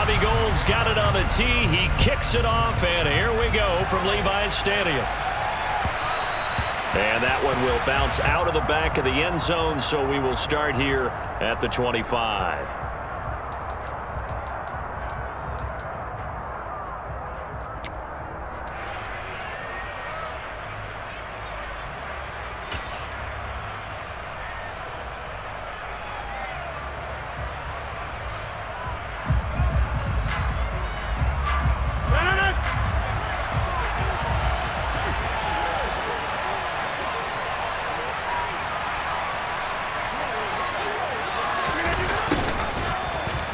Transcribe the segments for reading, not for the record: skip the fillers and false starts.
Robbie Gould's got it on the tee. He kicks it off, and here we go from Levi's Stadium. And that one will bounce out of the back of the end zone, so we will start here at the 25.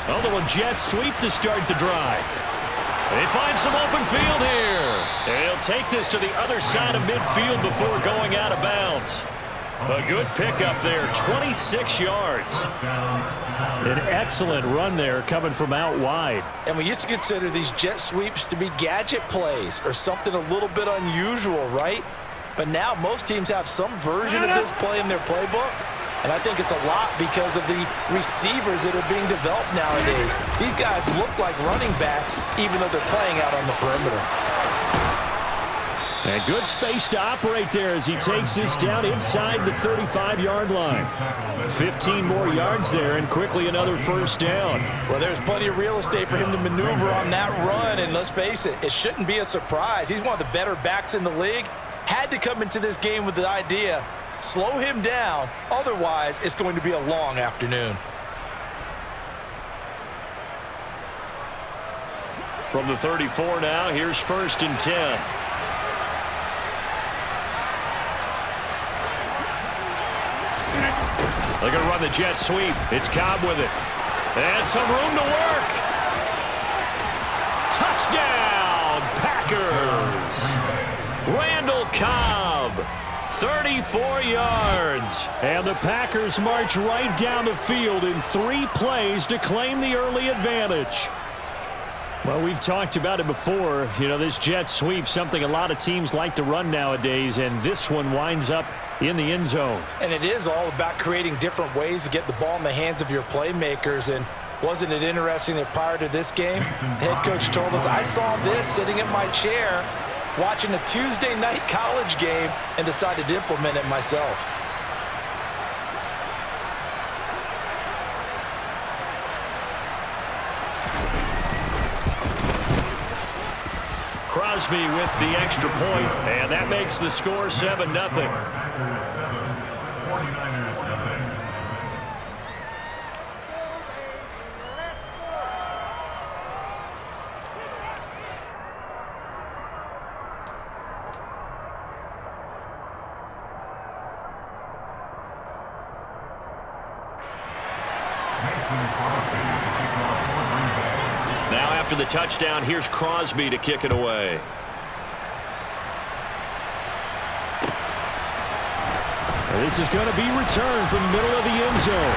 A little jet sweep to start the drive. They find some open field here. They'll take this to the other side of midfield before going out of bounds. A good pickup there, 26 yards. An excellent run there coming from out wide. And we used to consider these jet sweeps to be gadget plays or something a little bit unusual, right? But now most teams have some version of this play in their playbook. And I think it's a lot because of the receivers that are being developed nowadays. These guys look like running backs even though they're playing out on the perimeter. And good space to operate there as he takes this down inside the 35-yard line. 15 more yards there and quickly another first down. Well, there's plenty of real estate for him to maneuver on that run. And let's face it, it shouldn't be a surprise. He's one of the better backs in the league. Had to come into this game with the idea, slow him down, otherwise it's going to be a long afternoon. From the 34 now, here's 1st and 10. They're going to run the jet sweep. It's Cobb with it. And some room to work. Touchdown, Packers. Randall Cobb. 34 yards. And the Packers march right down the field in 3 plays to claim the early advantage. Well, we've talked about it before. You know, this jet sweep, something a lot of teams like to run nowadays, and this one winds up in the end zone. And it is all about creating different ways to get the ball in the hands of your playmakers. And wasn't it interesting that prior to this game, the head coach told us, I saw this sitting in my chair watching a Tuesday night college game and decided to implement it myself. Crosby with the extra point, and that makes the score 7-0. Now after the touchdown, here's Crosby to kick it away. This is going to be returned from the middle of the end zone.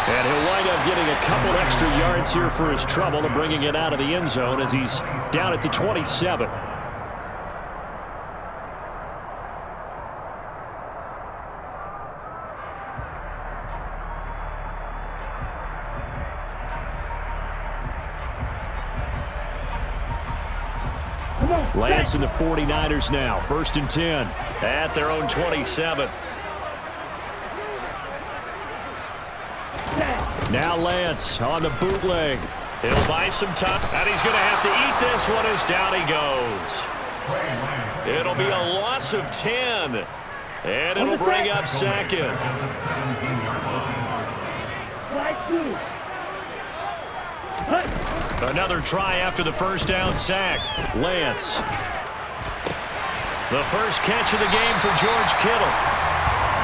And he'll wind up getting a couple extra yards here for his trouble and bringing it out of the end zone as he's down at the 27. Lance and the 49ers now. 1st and 10. At their own 27. Now Lance on the bootleg. He'll buy some time, and he's going to have to eat this one as down he goes. It'll be a loss of 10. And it'll bring up 2nd. Another try after the first down sack. Lance. The first catch of the game for George Kittle.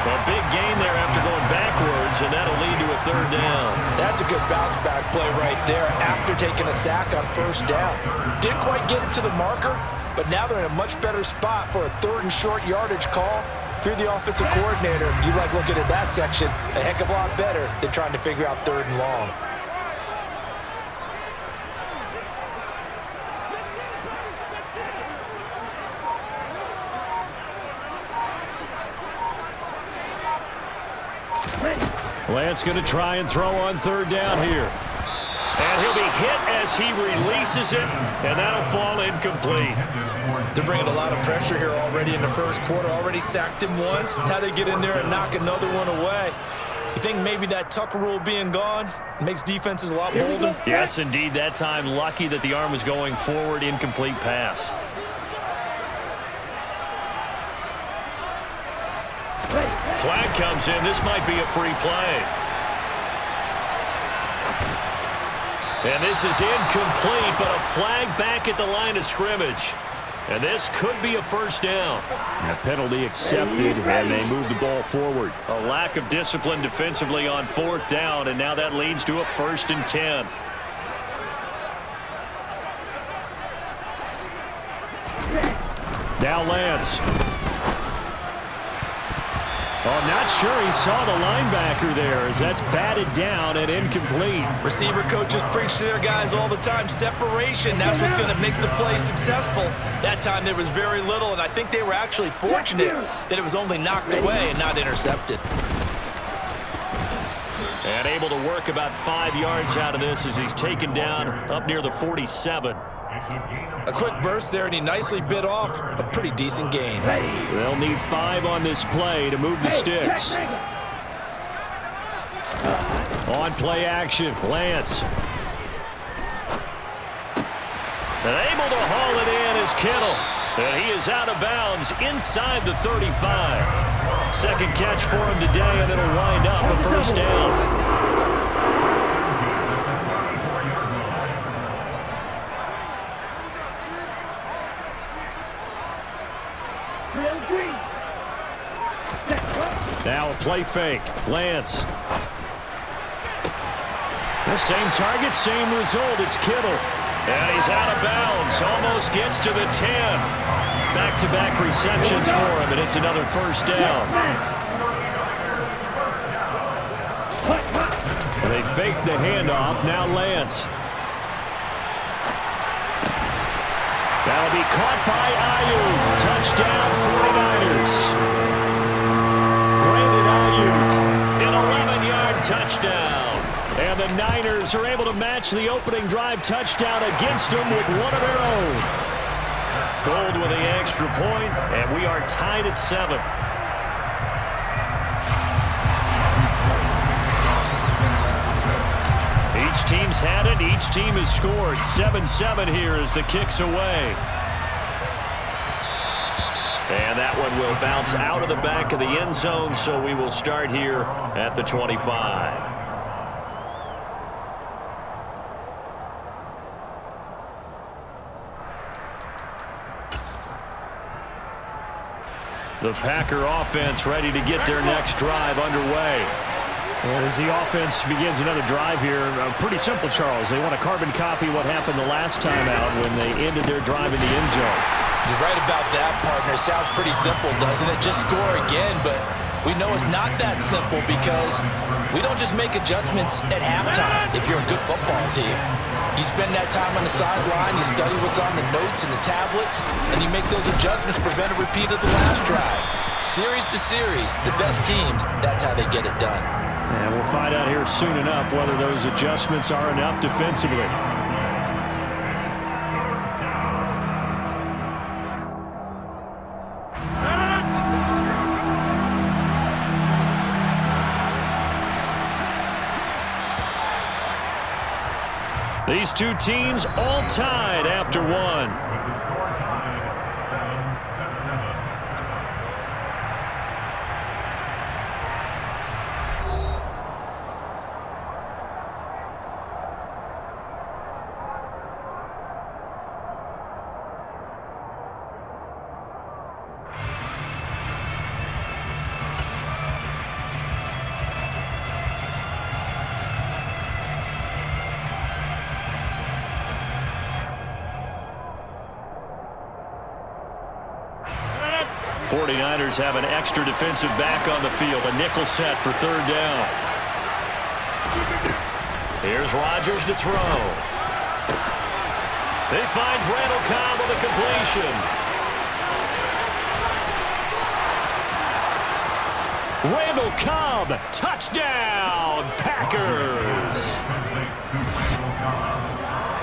A big gain there after going backwards, and that'll lead to a 3rd down. That's a good bounce back play right there after taking a sack on 1st down. Didn't quite get it to the marker, but now they're in a much better spot for a 3rd and short yardage call. If you're the offensive coordinator, you like looking at that section a heck of a lot better than trying to figure out 3rd and long. Lance going to try and throw on 3rd down here. And he'll be hit as he releases it, and that'll fall incomplete. They're bringing a lot of pressure here already in the first quarter. Already sacked him once. Now they get in there and knock another one away. You think maybe that Tucker rule being gone makes defenses a lot bolder? Yes, indeed. That time, lucky that the arm was going forward, incomplete pass. Flag comes in. This might be a free play. And this is incomplete, but a flag back at the line of scrimmage. And this could be a first down. A penalty accepted, and they move the ball forward. A lack of discipline defensively on fourth down, and now that leads to a 1st and 10. Now Lance. Oh, not sure he saw the linebacker there as that's batted down and incomplete. Receiver coaches preach to their guys all the time. Separation, that's what's going to make the play successful. That time there was very little, and I think they were actually fortunate that it was only knocked away and not intercepted. And able to work about 5 yards out of this as he's taken down up near the 47. A quick burst there, and he nicely bit off a pretty decent gain. They'll need 5 on this play to move the sticks. On play action, Lance. And able to haul it in is Kittle. And he is out of bounds inside the 35. Second catch for him today, and it'll wind up a first down. Now a play fake. Lance. The same target, same result. It's Kittle. And he's out of bounds. Almost gets to the 10. Back-to-back receptions for him, and it's another first down. They fake the handoff. Now Lance. That'll be caught by Ayuk. Touchdown 49ers. An 11-yard touchdown. And the Niners are able to match the opening drive touchdown against them with one of their own. Gold with the extra point, and we are tied at 7. Each team's had it. Each team has scored. 7-7 here as the kick's away. And that one will bounce out of the back of the end zone, so we will start here at the 25. The Packer offense ready to get their next drive underway. And as the offense begins another drive here, pretty simple, Charles. They want to carbon copy what happened the last time out when they ended their drive in the end zone. You're right about that, partner. Sounds pretty simple, doesn't it? Just score again, but we know it's not that simple because we don't just make adjustments at halftime if you're a good football team. You spend that time on the sideline, you study what's on the notes and the tablets, and you make those adjustments to prevent a repeat of the last drive. Series to series, the best teams, that's how they get it done. And we'll find out here soon enough whether those adjustments are enough defensively. These two teams all tied after one. '49ers have an extra defensive back on the field. A nickel set for third down. Here's Rodgers to throw. He finds Randall Cobb with a completion. Randall Cobb, touchdown, Packers.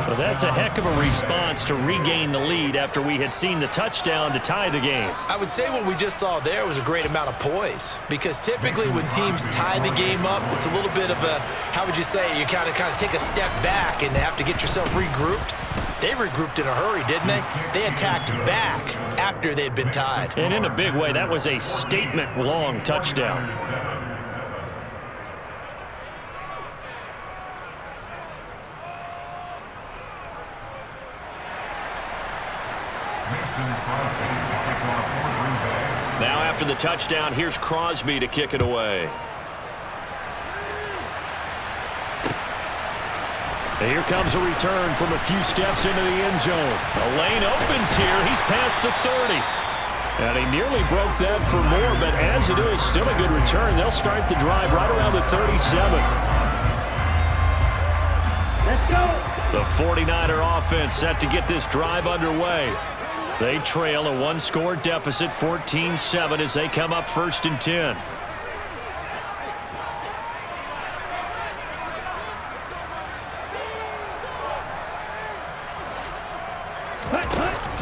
Well, that's a heck of a response to regain the lead after we had seen the touchdown to tie the game. I would say what we just saw there was a great amount of poise, because typically when teams tie the game up, it's a little bit of a, how would you say, you kind of take a step back and have to get yourself regrouped. They regrouped in a hurry, didn't they? They attacked back after they'd been tied. And in a big way, that was a statement-long touchdown. Now after the touchdown, here's Crosby to kick it away. And here comes a return from a few steps into the end zone. A lane opens here. He's past the 30. And he nearly broke that for more, but as it is, still a good return. They'll start the drive right around the 37. Let's go. The 49er offense set to get this drive underway. They trail a one-score deficit, 14-7, as they come up 1st and 10.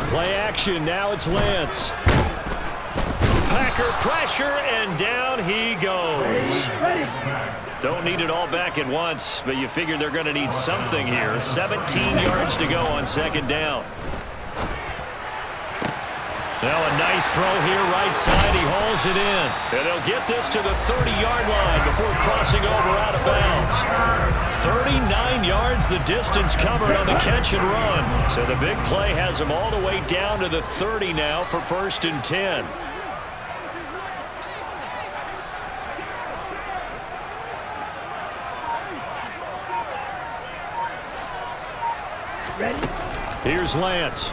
Play action. Now it's Lance. Packer pressure, and down he goes. Don't need it all back at once, but you figure they're going to need something here. 17 yards to go on 2nd down. Now a nice throw here, right side. He hauls it in. And they'll get this to the 30-yard line before crossing over out of bounds. 39 yards the distance covered on the catch and run. So the big play has them all the way down to the 30 now for 1st and 10. Here's Lance.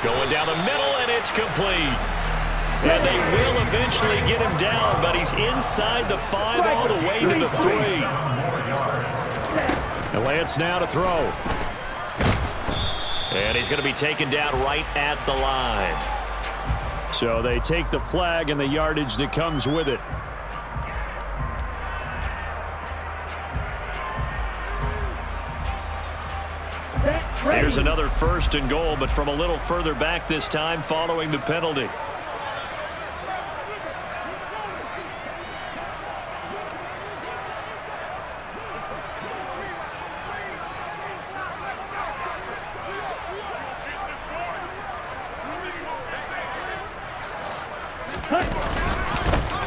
Going down the middle, and it's complete. And they will eventually get him down, but he's inside the 5 all the way to the 3. And Lance now to throw. And he's going to be taken down right at the line. So they take the flag and the yardage that comes with it. Here's another 1st and goal, but from a little further back this time following the penalty.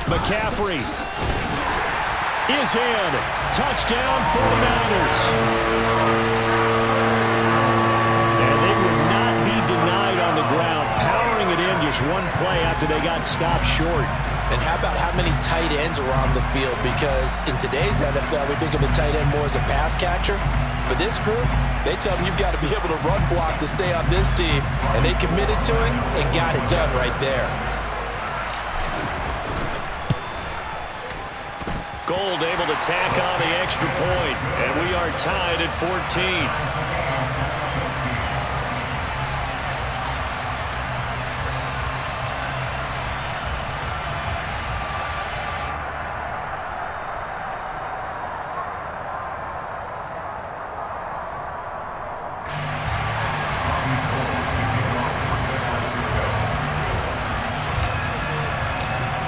McCaffrey is in. Touchdown 49ers. Ground, powering it in just one play after they got stopped short. And how about how many tight ends were on the field? Because in today's NFL, we think of the tight end more as a pass catcher. But this group, they tell them you've got to be able to run block to stay on this team. And they committed to it and got it done right there. Gold able to tack on the extra point. And we are tied at 14.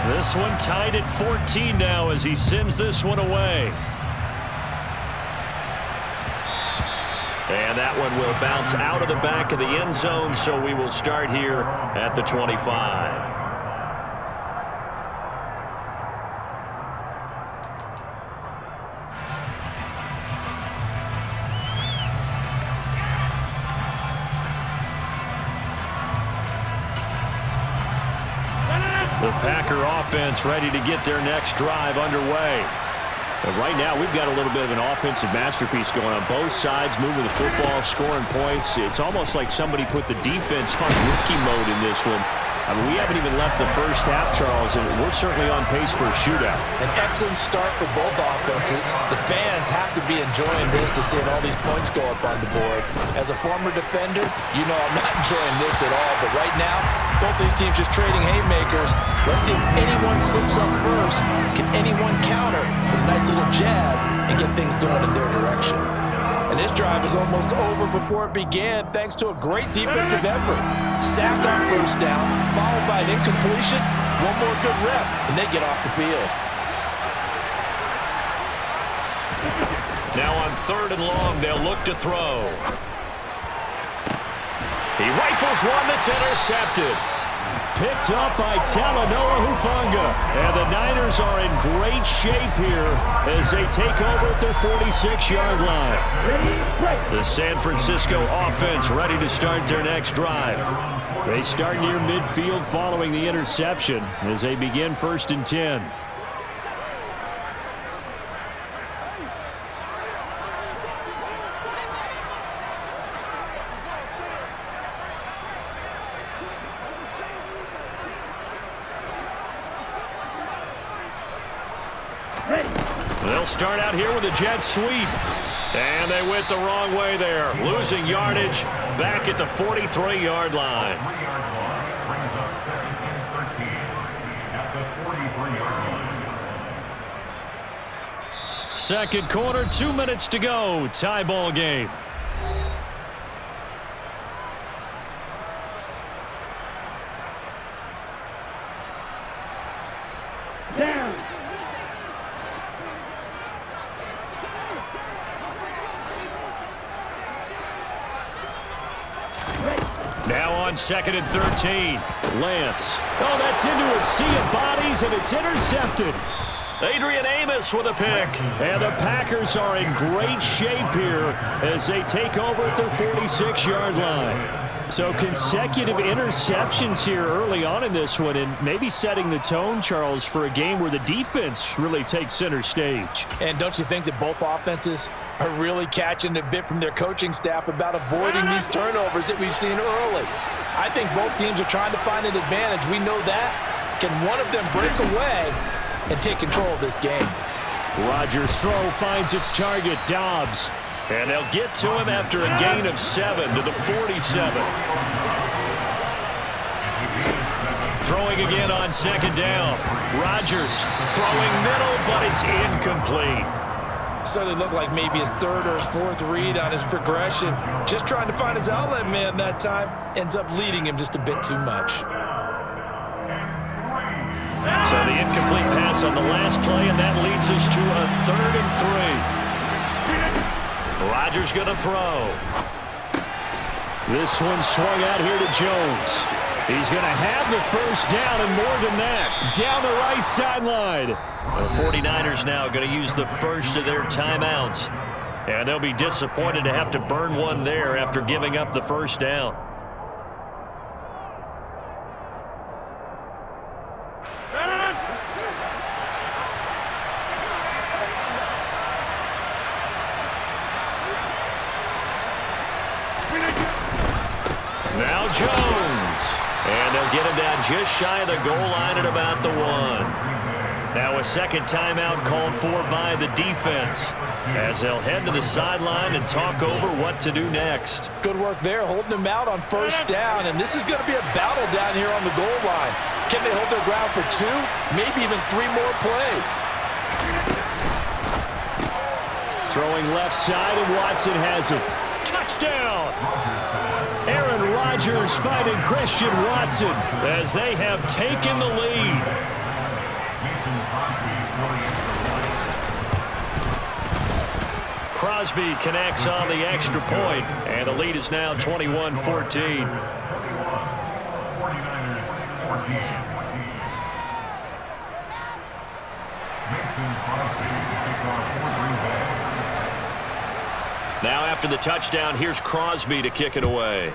This one tied at 14 now as he sends this one away. And that one will bounce out of the back of the end zone, so we will start here at the 25. The Packer offense ready to get their next drive underway. But right now, we've got a little bit of an offensive masterpiece going on. Both sides moving the football, scoring points. It's almost like somebody put the defense on rookie mode in this one. I mean, we haven't even left the first half, Charles, and we're certainly on pace for a shootout. An excellent start for both offenses. The fans have to be enjoying this to seeing all these points go up on the board. As a former defender, you know I'm not enjoying this at all. But right now, both these teams just trading haymakers. Let's see if anyone slips up first. Can anyone counter with a nice little jab and get things going in their direction? And this drive is almost over before it began thanks to a great defensive effort. Sack on first down, followed by an incompletion. One more good rep, and they get off the field. Now on 3rd and long, they'll look to throw. He rifles one that's intercepted. Picked up by Talanoa Hufanga. And the Niners are in great shape here as they take over at their 46-yard line. The San Francisco offense ready to start their next drive. They start near midfield following the interception as they begin 1st and 10. They'll start out here with a jet sweep. And they went the wrong way there. Losing yardage back at the 43-yard line. 3-yard loss brings up 17-13 at the 43-yard line. Second quarter, 2 minutes to go. Tie ball game. Now on 2nd and 13. Lance. Oh, that's into a sea of bodies, and it's intercepted. Adrian Amos with a pick. And the Packers are in great shape here as they take over at their 46-yard line. So consecutive interceptions here early on in this one, and maybe setting the tone, Charles, for a game where the defense really takes center stage. And don't you think that both offenses are really catching a bit from their coaching staff about avoiding these turnovers that we've seen early? I think both teams are trying to find an advantage. We know that. Can one of them break away and take control of this game? Rodgers' throw finds its target, Dobbs. And they'll get to him after a gain of 7 to the 47. Throwing again on 2nd down. Rodgers throwing middle, but it's incomplete. Certainly looked like maybe his 3rd or his 4th read on his progression. Just trying to find his outlet man that time. Ends up leading him just a bit too much. So the incomplete pass on the last play, and that leads us to a 3rd and 3. Rodgers going to throw. This one swung out here to Jones. He's going to have the first down, and more than that, down the right sideline. The 49ers now going to use the first of their timeouts. And they'll be disappointed to have to burn one there after giving up the first down. Now Jones. And they'll get him down just shy of the goal line at about the 1. Now a second timeout called for by the defense as they'll head to the sideline and talk over what to do next. Good work there, holding them out on first down. And this is going to be a battle down here on the goal line. Can they hold their ground for 2, maybe even 3 more plays? Throwing left side, and Watson has it. Touchdown! Aaron Rodgers finding Christian Watson as they have taken the lead. Crosby connects on the extra point, and the lead is now 21-14. 49ers 14. Now after the touchdown, here's Crosby to kick it away.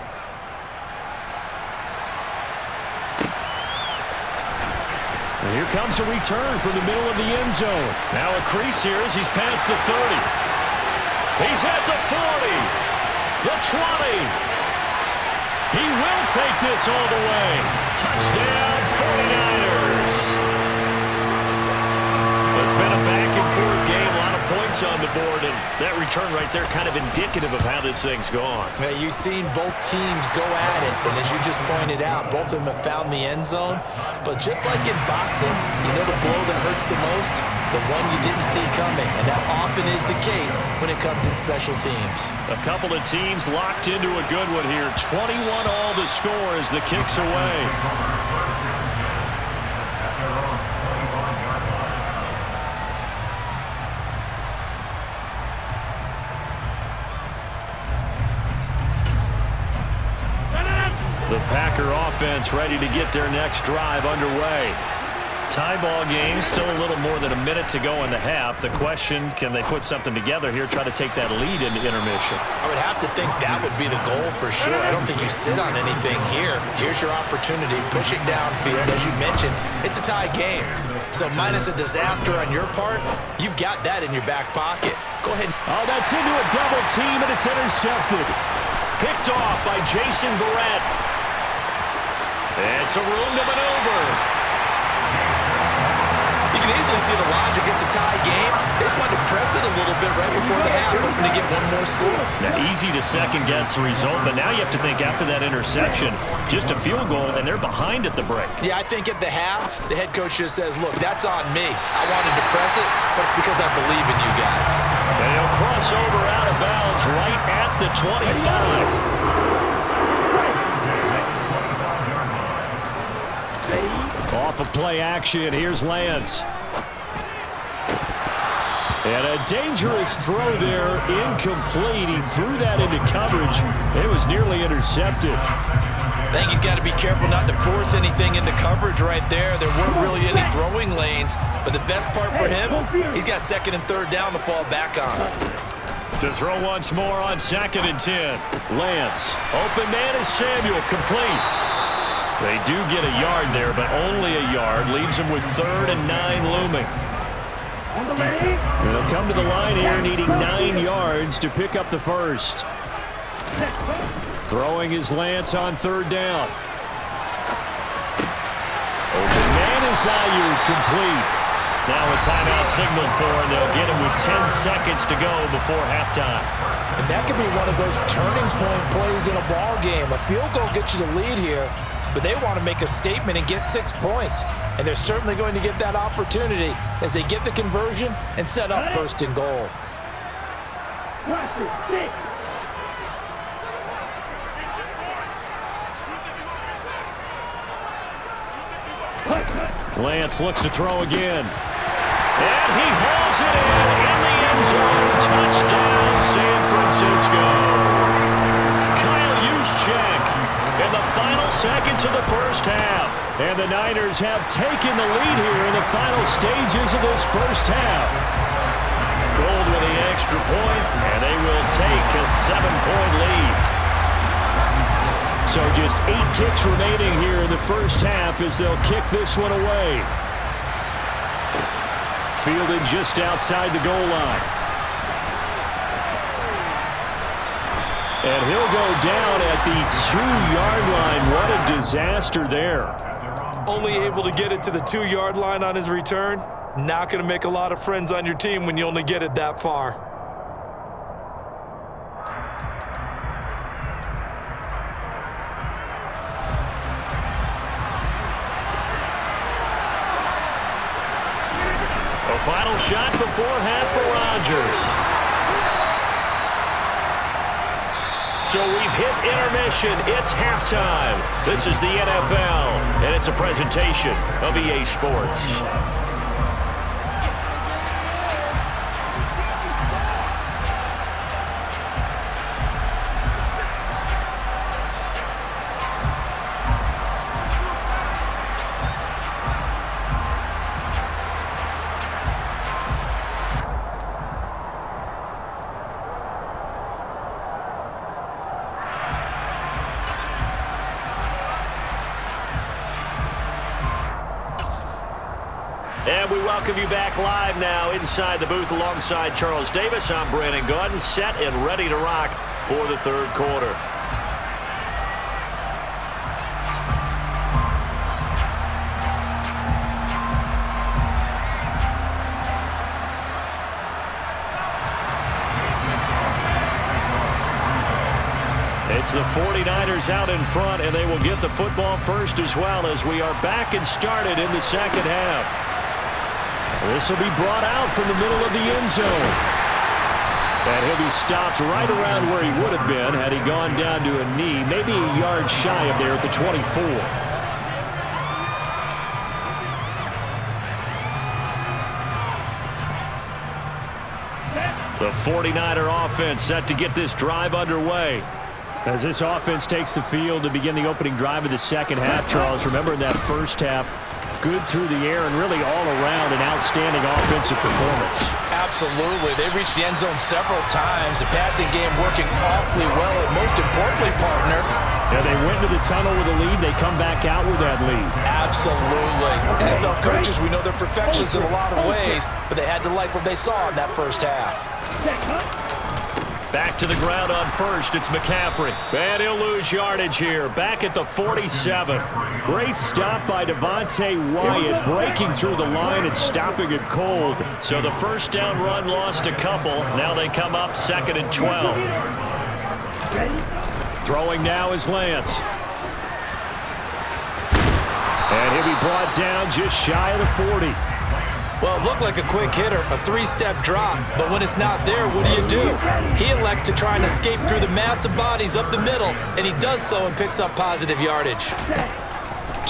And here comes a return from the middle of the end zone. Now a crease here as he's past the 30. He's at the 40. The 20. He will take this all the way. Touchdown, 49ers. It's been a back-and-forth game, a lot of points on the board, and that return right there kind of indicative of how this thing's gone. Yeah, you've seen both teams go at it, and as you just pointed out, both of them have found the end zone. But just like in boxing, you know the blow that hurts the most? The one you didn't see coming, and that often is the case when it comes in special teams. A couple of teams locked into a good one here. 21 all the score as the kick's away. The Packer offense ready to get their next drive underway. Tie ball game, still a little more than a minute to go in the half. The question, can they put something together here, try to take that lead into intermission? I would have to think that would be the goal for sure. I don't think you sit on anything here. Here's your opportunity. Push it downfield. As you mentioned, it's a tie game. So minus a disaster on your part, you've got that in your back pocket. Go ahead. Oh, that's into a double team, and it's intercepted. Picked off by Jason Verrett. It's a room to maneuver. You can easily see the logic. It's a tie game. They just wanted to press it a little bit right before the half, hoping to get one more score. Now, easy to second-guess the result, but now you have to think after that interception, just a field goal, and they're behind at the break. Yeah, I think at the half, the head coach just says, look, that's on me. I wanted to press it, but it's because I believe in you guys. And he'll cross over out of bounds right at the 25. Off of play action, here's Lance. And a dangerous throw there, incomplete. He threw that into coverage. It was nearly intercepted. I think he's got to be careful not to force anything into coverage right there. There weren't really any throwing lanes, but the best part for him, he's got second and third down to fall back on. To throw once more on 2nd and 10. Lance, open man is Samuel, complete. They do get a yard there, but only a yard. Leaves them with 3rd and 9 looming. They'll come to the line here needing 9 yards to pick up the first. Throwing his Lance on 3rd down. Open man is Ayuk, complete. Now a timeout signal for, and they'll get him with 10 seconds to go before halftime. And that could be one of those turning point plays in a ball game. A field goal gets you the lead here, but they want to make a statement and get 6 points. And they're certainly going to get that opportunity as they get the conversion and set up 1st and goal. Lance looks to throw again. And he hauls it in the end zone. Touchdown, San Francisco. Kyle Juszczyk in the final seconds of the first half. And the Niners have taken the lead here in the final stages of this first half. Gold with the extra point, and they will take a 7-point lead. So just 8 ticks remaining here in the first half as they'll kick this one away. Fielded just outside the goal line. And he'll go down at the 2-yard line. What a disaster there. Only able to get it to the 2-yard line on his return. Not going to make a lot of friends on your team when you only get it that far. A final shot before half for Rodgers. So we've hit intermission. It's halftime. This is the NFL, and it's a presentation of EA Sports. And we welcome you back live now inside the booth alongside Charles Davis. I'm Brandon Gaudin, set and ready to rock for the third quarter. It's the 49ers out in front, and they will get the football first as well as we are back and started in the second half. This will be brought out from the middle of the end zone. And he'll be stopped right around where he would have been had he gone down to a knee, maybe a yard shy of there at the 24. The 49er offense set to get this drive underway. As this offense takes the field to begin the opening drive of the second half, Charles, remember in that first half, good through the air and really all around an outstanding offensive performance. Absolutely. They reached the end zone several times. The passing game working awfully well. And most importantly, partner, yeah, they went to the tunnel with a lead. They come back out with that lead. Absolutely. NFL coaches, we know they're perfectionists in a lot of ways, but they had to like what they saw in that first half. Back to the ground on first. It's McCaffrey. And he'll lose yardage here. Back at the 47. Great stop by Devontae Wyatt, breaking through the line and stopping it cold. So the first down run lost a couple. Now they come up 2nd and 12. Throwing now is Lance. And he'll be brought down just shy of the 40. Well, it looked like a quick hitter, a three-step drop, but when it's not there, what do? He elects to try and escape through the massive bodies up the middle, and he does so and picks up positive yardage.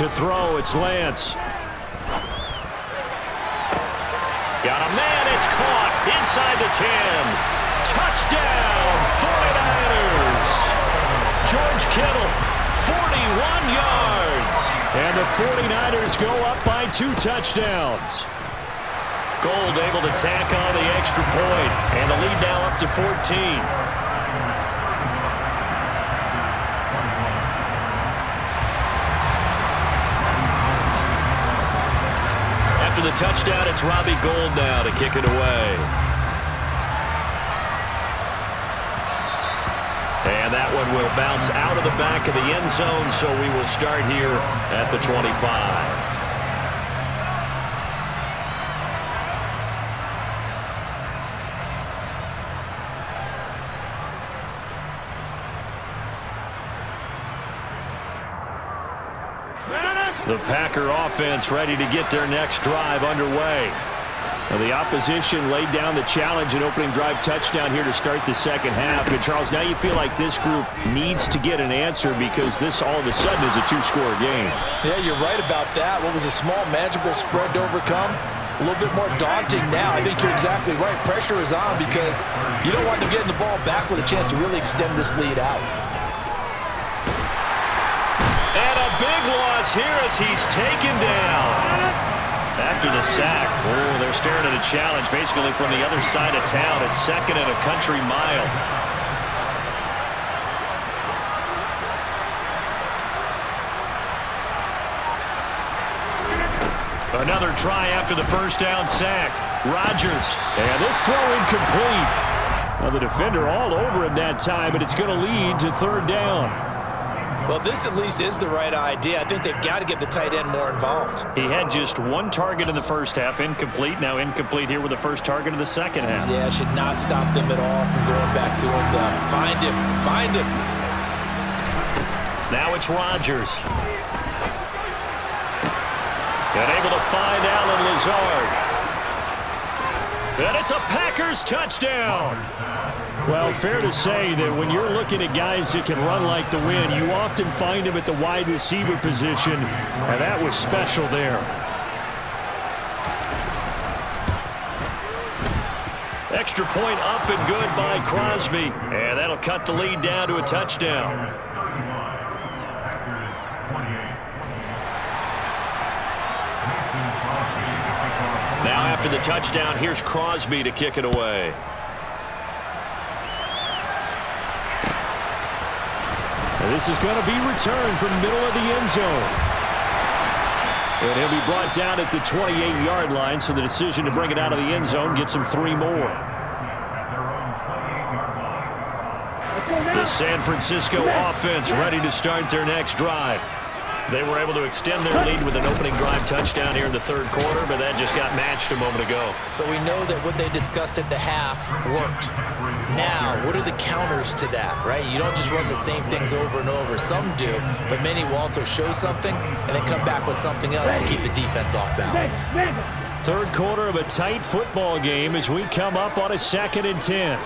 To throw, it's Lance. Got a man, it's caught inside the 10. Touchdown, 49ers. George Kittle, 41 yards. And the 49ers go up by 2 touchdowns. Gold able to tack on the extra point, and the lead now up to 14. After the touchdown, it's Robbie Gould now to kick it away. And that one will bounce out of the back of the end zone, so we will start here at the 25. The Packer offense ready to get their next drive underway. Now the opposition laid down the challenge and opening drive touchdown here to start the second half. And Charles, now you feel like this group needs to get an answer because this all of a sudden is a 2-score game. Yeah, you're right about that. What was a small, manageable spread to overcome? A little bit more daunting now. I think you're exactly right. Pressure is on because you don't want them getting the ball back with a chance to really extend this lead out. And a big loss here as he's taken down. After the sack, they're staring at a challenge basically from the other side of town. It's 2nd and a country mile. Another try after the first down sack. Rodgers. And this throw incomplete. Now the defender all over him that time, but it's going to lead to 3rd down. Well, this at least is the right idea. I think they've got to get the tight end more involved. He had just 1 target in the first half, incomplete. Now incomplete here with the first target of the second half. Yeah, should not stop them at all from going back to him. Find him. Find him. Now it's Rodgers. And able to find Allen Lazard. And it's a Packers touchdown. Well, fair to say that when you're looking at guys that can run like the wind, you often find them at the wide receiver position, and that was special there. Extra point up and good by Crosby, and that'll cut the lead down to a touchdown. Now after the touchdown, here's Crosby to kick it away. This is going to be returned from the middle of the end zone. And he'll be brought down at the 28-yard line, so the decision to bring it out of the end zone gets him 3 more. The San Francisco offense ready to start their next drive. They were able to extend their lead with an opening drive touchdown here in the third quarter, but that just got matched a moment ago. So we know that what they discussed at the half worked. Now, what are the counters to that, right? You don't just run the same things over and over. Some do, but many will also show something and then come back with something else to keep the defense off balance. Third quarter of a tight football game as we come up on a 2nd and 10.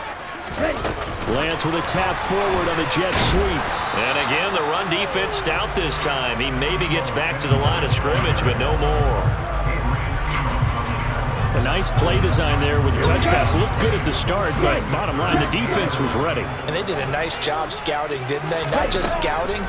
Lance with a tap forward on the jet sweep. And again, the run defense stout this time. He maybe gets back to the line of scrimmage, but no more. A nice play design there with the touch pass. Looked good at the start, but bottom line, the defense was ready. And they did a nice job scouting, didn't they? Not just scouting,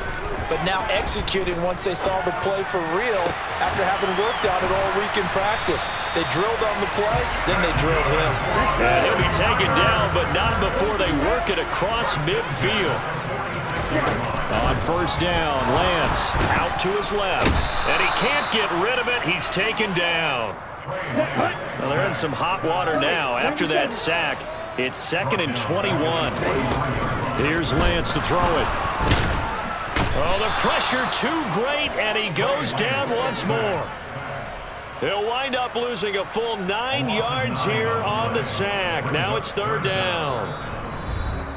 but now executing once they saw the play for real after having worked on it all week in practice. They drilled on the play, then they drilled him. And he'll be taken down, but not before they work it across midfield. On first down, Lance Out to his left, and he can't get rid of it. He's taken down. Well, they're in some hot water now. After that sack, it's 2nd and 21. Here's Lance to throw it. Oh, the pressure too great, and he goes down once more. He'll wind up losing a full 9 yards here on the sack. Now it's 3rd down.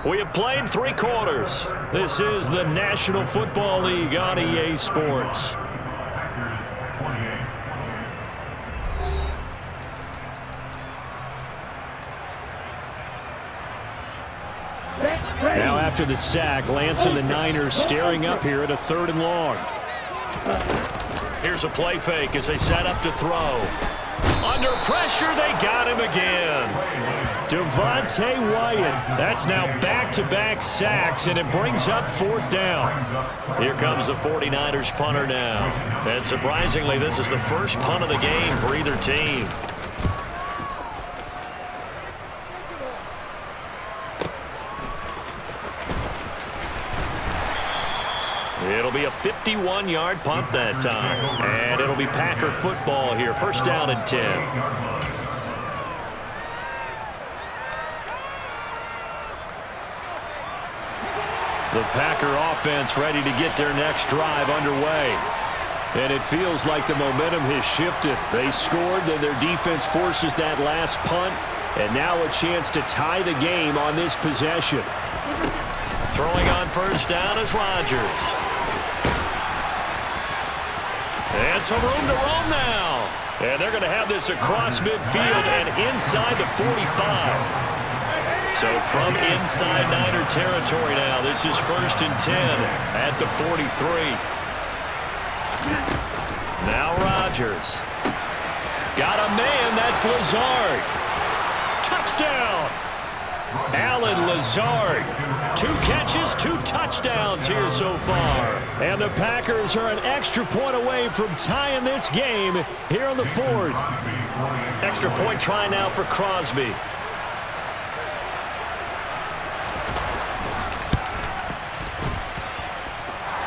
We have played 3 quarters. This is the National Football League on EA Sports. Now after the sack, Lance and the Niners staring up here at a 3rd and long. Here's a play fake as they set up to throw. Under pressure, they got him again. Devontae Wyatt. That's now back-to-back sacks, and it brings up 4th down. Here comes the 49ers punter now. And surprisingly, this is the first punt of the game for either team. It'll be a 51-yard punt that time. And it'll be Packer football here. First down and 10. The Packer offense ready to get their next drive underway. And it feels like the momentum has shifted. They scored, then their defense forces that last punt. And now a chance to tie the game on this possession. Throwing on first down is Rodgers. And some room to roam now. And they're going to have this across midfield and inside the 45. So from inside Niner territory now, this is 1st and 10 at the 43. Now Rodgers. Got a man, that's Lazard. Touchdown! Alan Lazard. 2 catches, 2 touchdowns here so far. And the Packers are an extra point away from tying this game here on the 4th. Extra point try now for Crosby.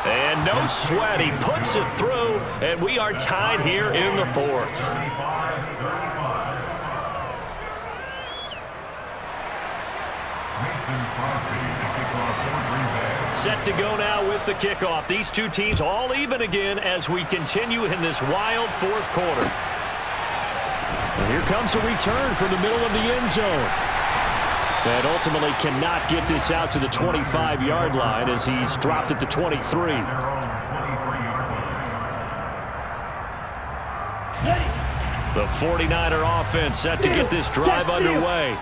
And no sweat, he puts it through, and we are tied here in the 4th. Set to go now with the kickoff. These two teams all even again as we continue in this wild 4th quarter. And here comes a return from the middle of the end zone. And ultimately cannot get this out to the 25-yard line as he's dropped at the 23. The 49er offense set to get this drive underway.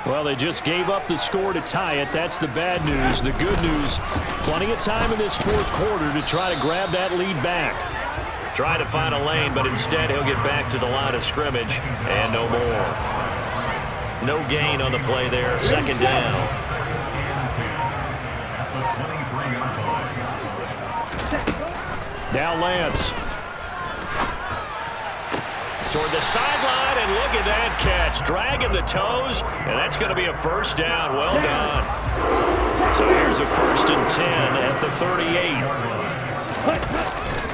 Well, they just gave up the score to tie it. That's the bad news. The good news, plenty of time in this 4th quarter to try to grab that lead back. Try to find a lane, but instead he'll get back to the line of scrimmage and no more. No gain on the play there. 2nd down. Now Lance. Toward the sideline, and look at that catch. Dragging the toes, and that's going to be a first down. Well done. So here's a 1st and 10 at the 38.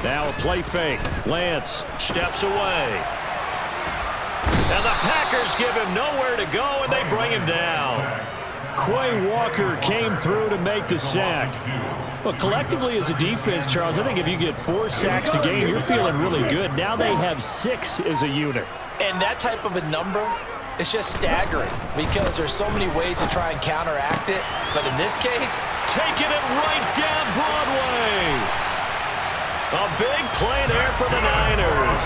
Now a play fake. Lance steps away. And the Packers give him nowhere to go, and they bring him down. Quay Walker came through to make the sack. Well, collectively as a defense, Charles, I think if you get 4 sacks a game, you're feeling really good. Now they have 6 as a unit. And that type of a number is just staggering because there's so many ways to try and counteract it. But in this case, taking it right down Broadway. A big play there for the Niners.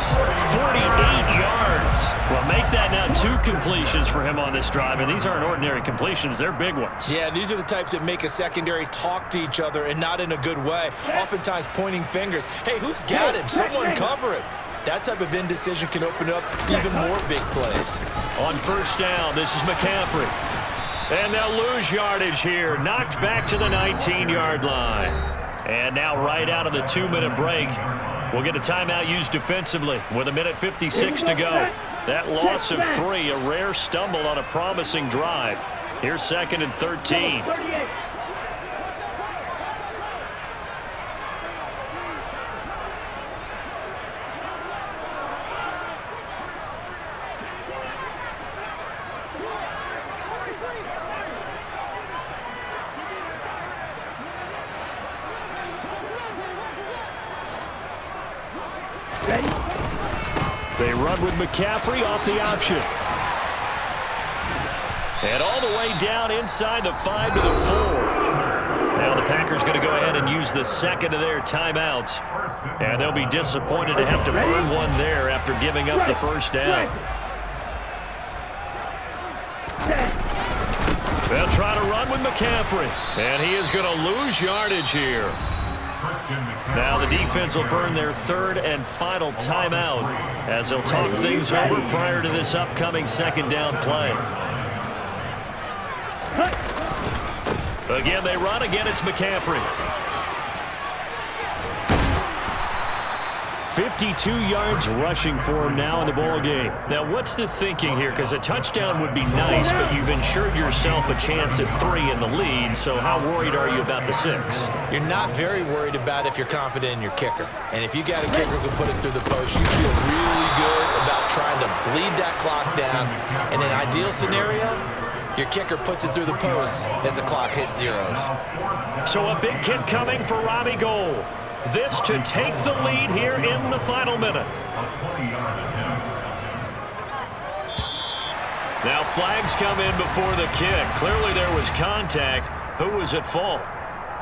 48 yards. Well, make that now 2 completions for him on this drive, and these aren't ordinary completions. They're big ones. Yeah, these are the types that make a secondary talk to each other and not in a good way, oftentimes pointing fingers. Hey, who's got him? Someone cover him. That type of indecision can open up to even more big plays. On first down, this is McCaffrey. And they'll lose yardage here. Knocked back to the 19-yard line. And now right out of the 2-minute break, we'll get a timeout used defensively with 1:56 to go. That loss of 3, a rare stumble on a promising drive. Here's 2nd and 13. They run with McCaffrey off the option. And all the way down inside the 5 to the 4. Now the Packers going to go ahead and use the 2nd of their timeouts. And they'll be disappointed to have to burn one there after giving up the first down. They'll try to run with McCaffrey. And he is going to lose yardage here. Now the defense will burn their 3rd and final timeout as they'll talk things over prior to this upcoming 2nd down play. Again, they run. Again, it's McCaffrey. 52 yards rushing for him now in the ball game. Now, what's the thinking here? Because a touchdown would be nice, but you've ensured yourself a chance at 3 in the lead, so how worried are you about the 6? You're not very worried about if you're confident in your kicker. And if you got a kicker who can put it through the post, you feel really good about trying to bleed that clock down. In an ideal scenario, your kicker puts it through the post as the clock hits zeros. So a big kick coming for Robbie Gould. This to take the lead here in the final minute. Now flags come in before the kick. Clearly there was contact. Who was at fault?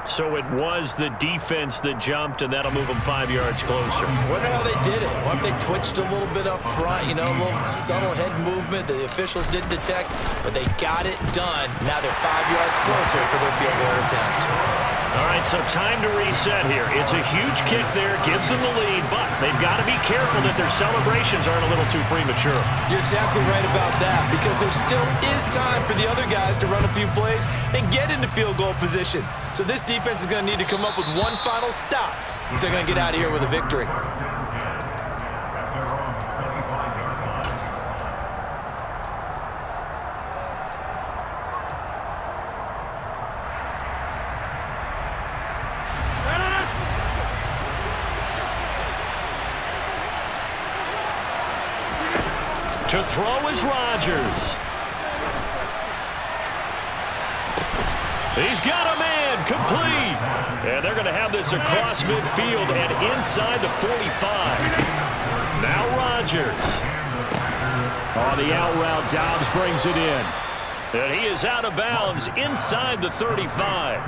So it was the defense that jumped, and that'll move them 5 yards closer. I wonder how they did it. What if they twitched a little bit up front, you know, a little subtle head movement that the officials didn't detect, but they got it done. Now they're 5 yards closer for their field goal attempt. All right, so time to reset here. It's a huge kick there, gives them the lead, but they've got to be careful that their celebrations aren't a little too premature. You're exactly right about that, because there still is time for the other guys to run a few plays and get into field goal position. So this defense is going to need to come up with one final stop if they're going to get out of here with a victory. To throw is Rodgers. He's got a man, complete. And they're going to have this across midfield and inside the 45. Now Rodgers. On the out route, Dobbs brings it in. And he is out of bounds inside the 35.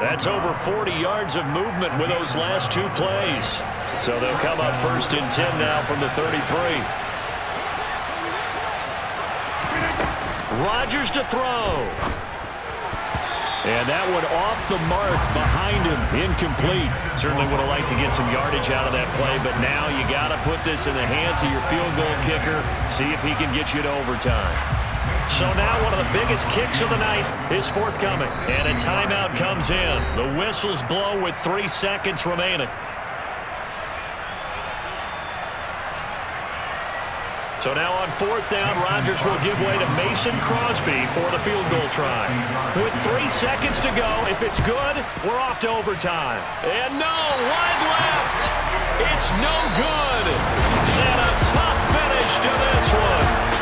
That's over 40 yards of movement with those last 2 plays. So they'll come up 1st and 10 now from the 33. Rodgers to throw. And that one off the mark behind him, incomplete. Certainly would have liked to get some yardage out of that play, but now you got to put this in the hands of your field goal kicker, see if he can get you to overtime. So now one of the biggest kicks of the night is forthcoming. And a timeout comes in. The whistles blow with 3 seconds remaining. So now on 4th down, Rodgers will give way to Mason Crosby for the field goal try. With 3 seconds to go, if it's good, we're off to overtime. And no, wide left. It's no good. And a tough finish to this one.